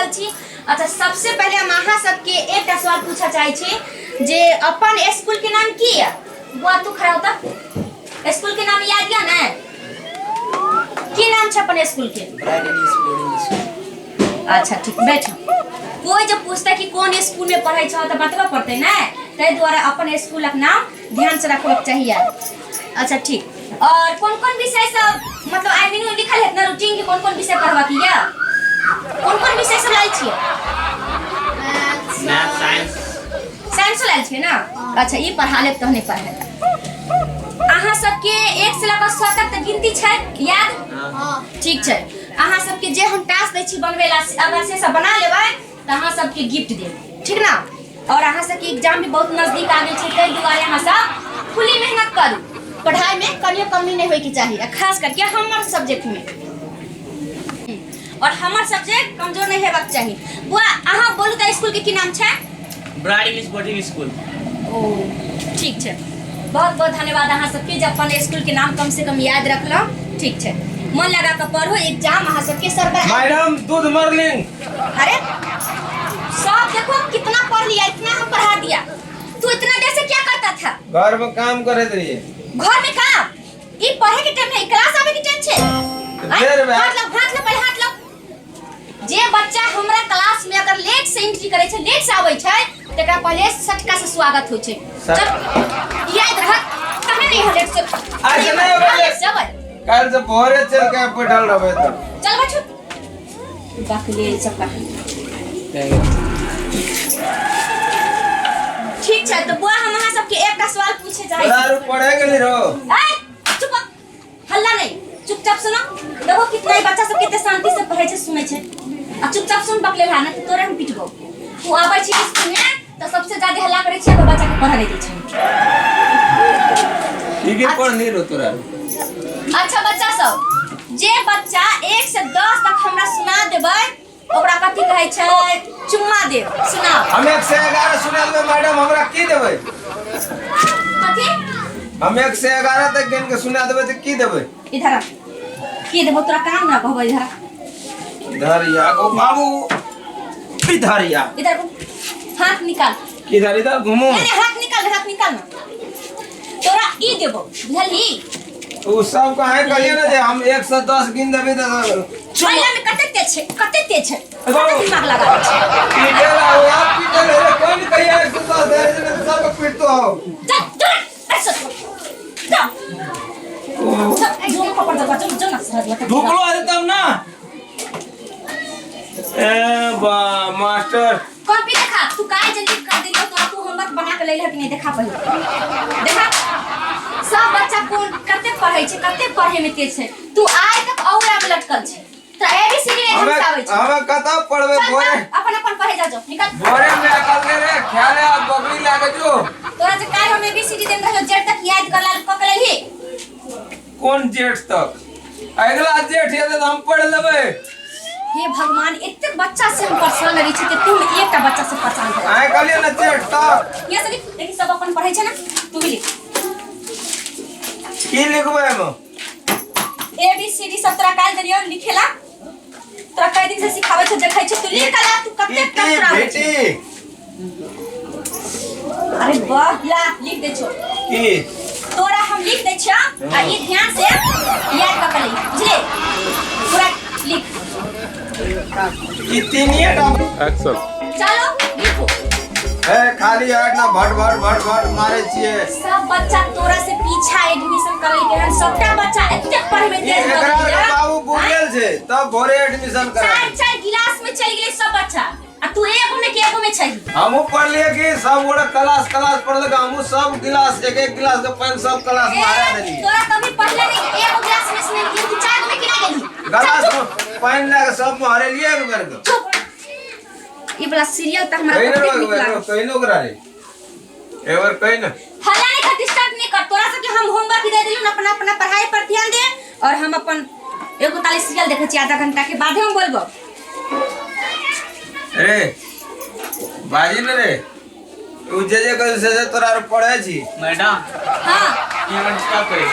रहल छी। अच्छा सबसे पहले हम अहाँ सबके एकटा सवाल पूछा चाहे छी जे अपन स्कूल के नाम की है? बुआ तू खड़ा होता। स्कूल के नाम याद या ना? की नाम छै अपन स्कूल के? Bright English boarding school. अच्छा ठीक बैठ। कोई जब पूछता कि कौन स्कूल में पढ़ाई छ तो बतबा पड़ते ना, तै द्वारा अपन स्कूल का नाम ध्यान से रखबाक चाहिए। अच्छा ठीक। और कौन-कौन विषय सब मतलब आई मीन लिखल है ना रूटीन के कौन-कौन विषय पढ़वा की है? कौन-कौन विषय सब लाइल छियै? मैथ साइंस साइंस लाइल छियै ना? अच्छा ई पढ़ा लेब तहने पढ़े। अहाँ सबके 1 से लेकर 100 तक गिनती छै याद? हां ठीक छै। अहाँ सबके जे हम टास्क दै छी बनवेला अगर से सब बना लेबै त अहाँ सबके गिफ्ट देब ठीक ना? और अहाँ सबके एग्जाम भी बहुत नजदीक आ गेल छै तै दुआरे अहाँ सब फुली मेहनत करू। पढ़ाई में कनियो कमी नहीं होय के चाहिए, खास करके हमर सब्जेक्ट में। और हमर सब्जेक्ट कमजोर नहीं हेबाक चाहिए। बुआ अहाँ बोलू त स्कूल के की नाम छै? Bright English boarding school. ओ ठीक छै। बहुत बहुत धन्यवाद अहाँ सबके जे अपन स्कूल के नाम कम से कम याद रखलौ। ठीक छै मन लगा के पढ़ो, एग्जाम अहाँ सबके सर पर। मैडम दूध मरलिंग। अरे सब देखो कितना पढ़ लिया, इतना हम पढ़ा दिया। तू इतना देर से क्या करता था? घर में काम करत रहिए। घर में काम? ई पढ़े के टाइम नहीं, क्लास आवे के टाइम छे। हाथ लो पहले हाथ लो। जे बच्चा हमरा क्लास में अगर लेट से एंट्री करे छे, लेट से आवे छे, तेकरा पहले सटका से स्वागत होय छे। चल याद रह कहे नहीं हो लेट से। आज नहीं होले। कल से भोरे चल के बैठल रहबे त। चल बच्चों बाकले सब का ठीक है। तो बुआ हम अहाँ सबके एकटा सवाल पूछे चाहे छी। दारू पढ़े गेली रो। ए चुप हल्ला नहीं, चुपचाप सुनो। देखो कितना बच्चा सब कितने शांति से पढ़े छे सुने छे। आ चुपचाप सुन बकले ना तो तोरे हम पिटबो। तू आबै छी स्कूल में तो सबसे ज्यादा हल्ला करे छी तो बच्चा के पढ़ा नहीं दै छै। ठीक है पढ़ नहीं रो तोरा। अच्छा बच्चा सब जे बच्चा 1 से 10 तक हमरा सुना देबै ओकरा कथि कहै छै? चुम्मा देब। सुना हम 1 से 11 सुना देबै मैडम, हमरा की देबै? कथि? हम 1 से 11 तक गिन के सुना देबै त की देबै? इधर की देबो तोरा काम ना कहबै। इधर या गो बाबू। इधर या। इधर हाथ निकाल। किधर इधर घुमो। नहीं हाथ निकाल ना। तोरा ई देबो बुझली? उ सब काहे कहलिए ना जे हम 1 से 10 गिन देबै त महिला में कते तेज छै कते दिमाग लगा छै। पीटे रहो आप पीटे रहे कौन कहिया 1 से 10 दे सब पीटतो हो। चल ऐसे जा जो पकड़ दो बच्चों जो ना सर ढुकलो है तब ना। ए बा मास्टर कॉपी देखा तू काहे जल्दी कर दिलो तो तू होमवर्क बना के लेले कि नहीं देखा पहले देखा। सब बच्चा कौन कते पढ़ै छै कते पढ़े में तेज छै। तू आइ तक औरा में लटकल छै त एबीसीडी एग्जाम आबै छै। हमें कता पढ़बे बोरे अपन पढ़े जा निकल। बोरे में निकल रे ख्याल है अब बकरी लागे जो। तोरा जे काल हम एबीसीडी देन रहलो जेड तक याद कर लाल पकड़ लेही। कौन जेठ तक? अगला जेठ है तो हम पढ़ लेबे। हे भगवान इतने बच्चा से हम परेशान रही छी कि तुम एकटा बच्चा से परेशान कर। आइ कहलिए ना जेठ तक। ये सब देखि सब अपन पढ़ै छै ना तू भी लिख। की लिखबै हम? एबीसीडी सब तोरा काल देलियो लिखेला। तोरा कई दिन से सिखाबै छै देखै छै तू लिख ला तू कते तोरा बेटी। अरे वाह ला लिख दे छो। की तोरा हम लिख दै छियो आ ई ध्यान से याद कर ले बुझले? पूरा लिख। कितनी है एक्शन चलो लिखो। ए खाली हाथ ना भट मारे छिए। सब बच्चा तोरा से पीछा एडमिशन करे के हन सबटा बच्चा एते पढ़े में तेज हो एकरा बाबू बुझल छै तब भोरे एडमिशन करा। चार गिलास में चल गेले सब बच्चा आ तू एगो में छै। हमहु पढ़ लिए कि सब गोटे क्लास पढ़ल के हमहु सब गिलास एक गिलास के पानी सब क्लास में हरा देली। तोरा कभी पढ़ले नहीं एगो गिलास में से नहीं तू चार में किना गेली? गिलास में पानी लगा सब में हरे लिए एक बार के। ई वाला सीरियल त हमरा कहिनो करा रे एवर कहि ना। हल्ला नहीं कर डिस्टर्ब नहीं कर। तोरा से कि हम होमवर्क दे देलु अपना पढ़ाई पर ध्यान दे और हम अपन एगो ताली सीरियल देखे छी आधा घंटा के बाद हम बोलबो। अरे बाजी न रे तू जे कह से तोरा पढ़े छी मैडम। हां ये स्टॉप करे।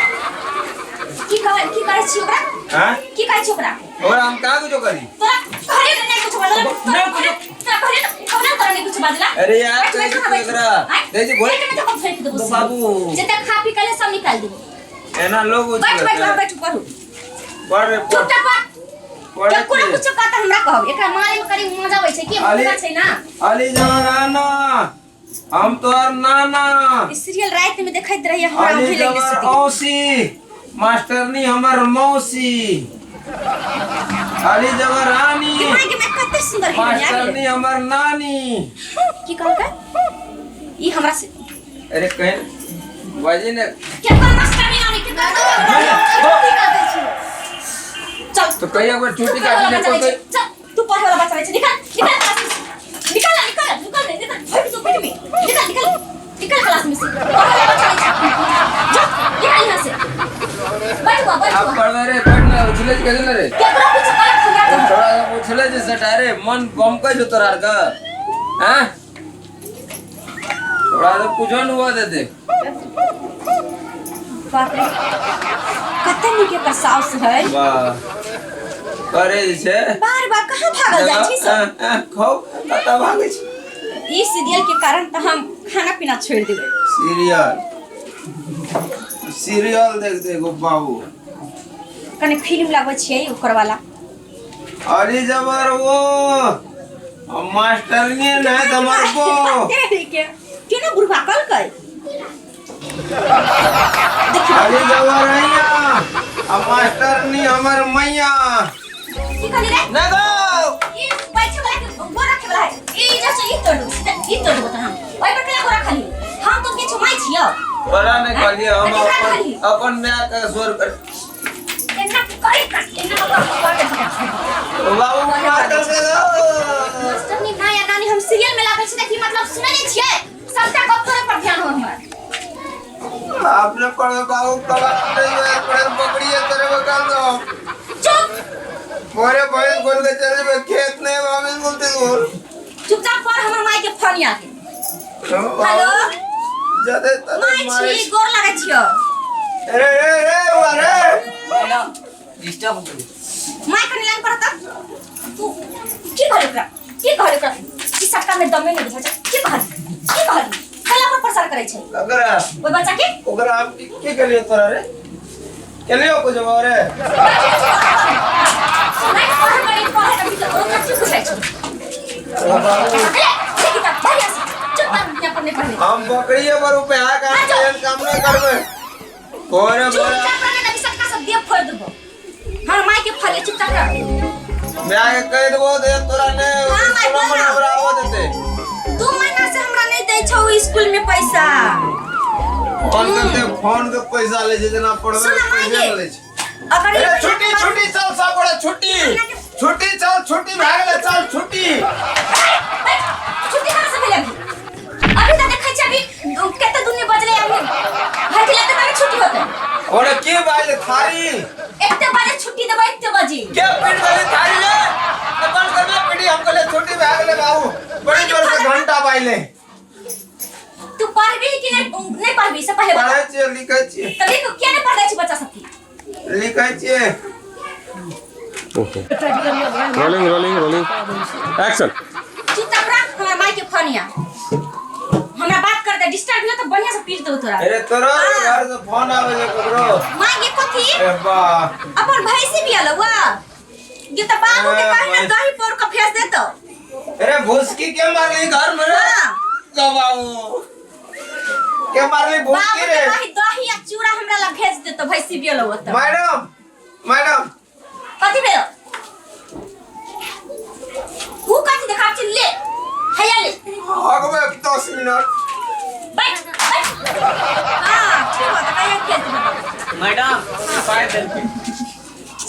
की करे छी ओकरा? हां की करे छी ओकरा? और हम का कुछ करी? तोरा घरे नहीं कुछ बोलल। अरे यार कैसे देख रहा देखिए बोल तो बाबू जितना खा पी के सब निकाल दे है ना लोग बैठ पढ़ू पढ़ रे चुपचाप पढ़ के कोनो कुछ कहता हमरा कहब एकरा मारे में करी मजा आबै छै कि मजा छै ना अली जवाना हम तोर नाना सीरियल रात में देखैत रहिए हमरा अली उठे लगे जवान सीधी औसी मास्टरनी हमर मौसी अली जवानी कि माय के मैं कते सुंदर है मास्टरनी हमर नानी की कहल का ई हमरा से अरे कहीं बाजी ने के कोन मास्टर नहीं आने के कहता चल तो कहीं अगर छुट्टी काटी ले तो चल तू पढ़े वाला बच्चा है निकल बैठ तो बैठ में निकल क्लास में से पढ़े वाला बच्चा है जा निकल यहां से बैठ बाबा आप पढ़ रे पढ़ ना उछले कैसे रे क्या करा कुछ कर हमरा थोड़ा सा उछले जे सटारे मन गम का जो तोरार का हैं थोड़ा सा कुछन हुआ दे बाप रे कते नी के साउस है वाह करे छे बार बार कहां भागल जाइ छी सब खाओ कता भागे छी ई सीरियल के कारण त हम खाना पीना छोड़ देबे सीरियल देख देखो बाबू कने फिल्म लागो छै ओकर वाला अली जबर वो मास्टर ने ना तमर को के ना बुढ़वा कल कई अली जबर हैया मास्टर ने हमर मैया की कहली रे ना गो ई पैसे वाला के गोरा के वाला ई जैसे ई तोड़ बता हम ओइ पर केला गोरा खाली हम तो के छमाई छियो बड़ा ने कहली हम अपन म्या का स्वर कर एना बाबू मास्टर से मास्टर नी ना या नानी हम सीरियल में लागल छी कि मतलब सुनै नै छियै सबटा गप करे पर ध्यान हो हमरा आपने पढ़े बाबू कला पढ़े पकड़िए तेरे बकाल दो चुप मोरे भाई बोल के चले मैं खेत नहीं वापस बोलते बोल चुपचाप पढ़ हमर माई के फोन आ के हेलो जदे माई छी गोर लागै छियो अरे रे अरे डिस्टर्ब हो गई माई कने लाइन पर त तू की कहले का ई सट्टा में दमे नहीं बुझा की कहली कला पर प्रसार करे छै अगर ओइ बच्चा के ओकर आप की कर लियो तोरा रे के लियो कुछ रे नहीं पढ़ गई पढ़े का भीतर ओ कच्ची पूछै छै किताब बढ़िया से चुप यहां पर नहीं पढ़ने हम बकरिए पर रुपया का काम नहीं करबे ओरे बोला चुपचाप रहने लगी सट्टा सब दे फोड़ देबो हां माई के फले चुपचाप रह मैं आगे कह देबो दे तोरा ने हाँ, मैं बोल रहा हूँ। हमरा आवा देते 2 महीना से हमरा नहीं दै छौ स्कूल में पैसा फोन के पैसा ले जितना पढ़वे सुना पैसे मांगे। ले छै अगर अरे छुट्टी छुट्टी चल सब बड़ा छुट्टी छुट्टी चल छुट्टी भाग ले चल छुट्टी छुट्टी कहां से मिले अभी तो देखै छी अभी कते दुनिया बजले अभी भाई के लगता है छुट्टी होते ओरे के बाजे थारी एकते बजे छुट्टी देबो एकते बजे क्या पिट वाली थारी ले अपन करना पिटी हमको ले छुट्टी भाग ले बाबू बड़ी जोर से घंटा बाइले तू पढ़बी कि नहीं पढ़बी से पहले पढ़ै छियै लिखै छियै तभी को क्या नहीं पढ़ै छी बच्चा सबके लिखै छियै ओके रोलिंग एक्शन चुपचाप रह हमरा माई के फोनिया हमरा बात कर दे डिस्टर्ब हो तो बढ़िया से पीट दो तोरा अरे तोरा घर से फोन आवे जे ककरो माई के कथी ए बा अपन भाई से भी अलवा ये तो बाबू के कहीं ना दही पोर का फेस दे तो अरे भूसकी के मारली घर में रे हां गवाऊ के मारली भूसकी बाबू रे के कहीं दही या चूड़ा हमरा ला भेज दे तो भैंसी भी अलवा तो मैडम कथी भेल तू कथी देखा छी ले हैया ले आगमे 10 मिनट बैठ हां ठीक है कहीं खेत में मैडम फाइल दे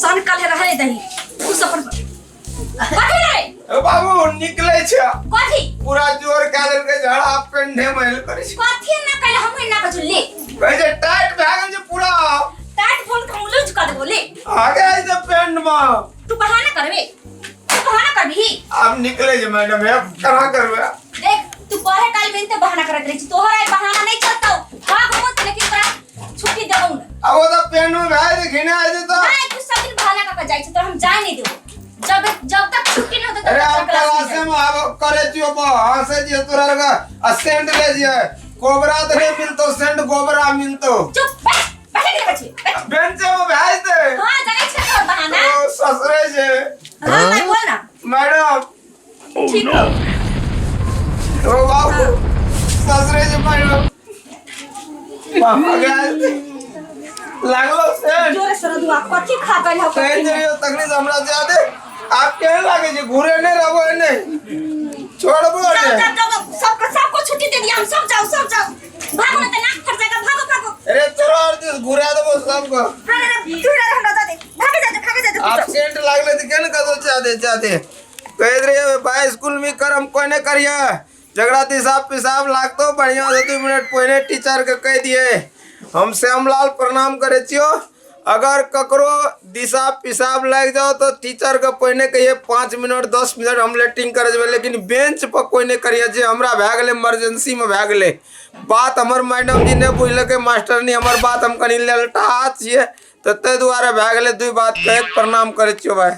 सन कल रहे दही उ सब पर कथी रे ए बाबू निकले छै कथी पूरा जोर कादर के झड़ा पेंढे महल करे छै कथी ना कल हम ना कछु ले कहे जे टाइट भागल जे पूरा टाइट फोन का मुलुज कर देबो ले आगे आई जे पेंड में तू बहाना करबे तू बहाना करबी अब निकले जे मैडम अब कहां करबे देख तू पढ़े काल में तो बहाना करत रही तोहरा आई बहाना नहीं चलता भाग मत लेकिन तोरा छुट्टी देबो अब वो तो पेंड में भाई जे घिना आ जेतो नहीं तू सब दिन बहाना करके जाई छ तो हम जाय नहीं देबो जब तक छुट्टी नहीं होता अरे तब आप तक क्लास क्लास में में आब करे छियो हंसे जे तोरा का सेंट ले जे कोबरा तो नहीं मिलतो सेंट गोबरा मिलतो चुप बैठ के बच्ची बेंच में भेज दे हां जगह छे और बहाना ओ ससुरे जे हां मैं बोल ना मैडम ठीक हो ओ बाबू ससुरे जे मैडम पापा गया लागलो सेंट जोरे सर दुआ कथि खा गइल हो सेंट जे तकलीफ हमरा ज्यादा आप केहन लागे जे घुरे नहीं रहबो नहीं छोड़बो नहीं सबको छुट्टी दे दिया हम सब जाओ भागो ना नाक फट जाएगा भागो अरे तोरा और दिस घुरा देबो सबको अरे तू ना रहना दे भागे जा आप सेंट लागले त केन कदो चादे कह रे भाई स्कूल में करम कोई ने करिया झगड़ा हिसाब पिसाब लागतो बढ़िया 2 मिनट पहले टीचर के कह दिए हम श्यामलाल प्रणाम करे छियो अगर ककरो दिशा पिसाब लग जाओ तो टीचर के पहले कहिए 5 मिनट 10 मिनट हम लेटिंग करे जेबे लेकिन बेंच पर कोई नहीं करिए जे हमरा भए गेले इमरजेंसी में भए गेले बात हमर मैडम जी ने बुझलके मास्टर नहीं हमर बात हम कनी लेलटा छिए तो ते दुआरे भए गेले 2 बात कह प्रणाम करे छियो भाई।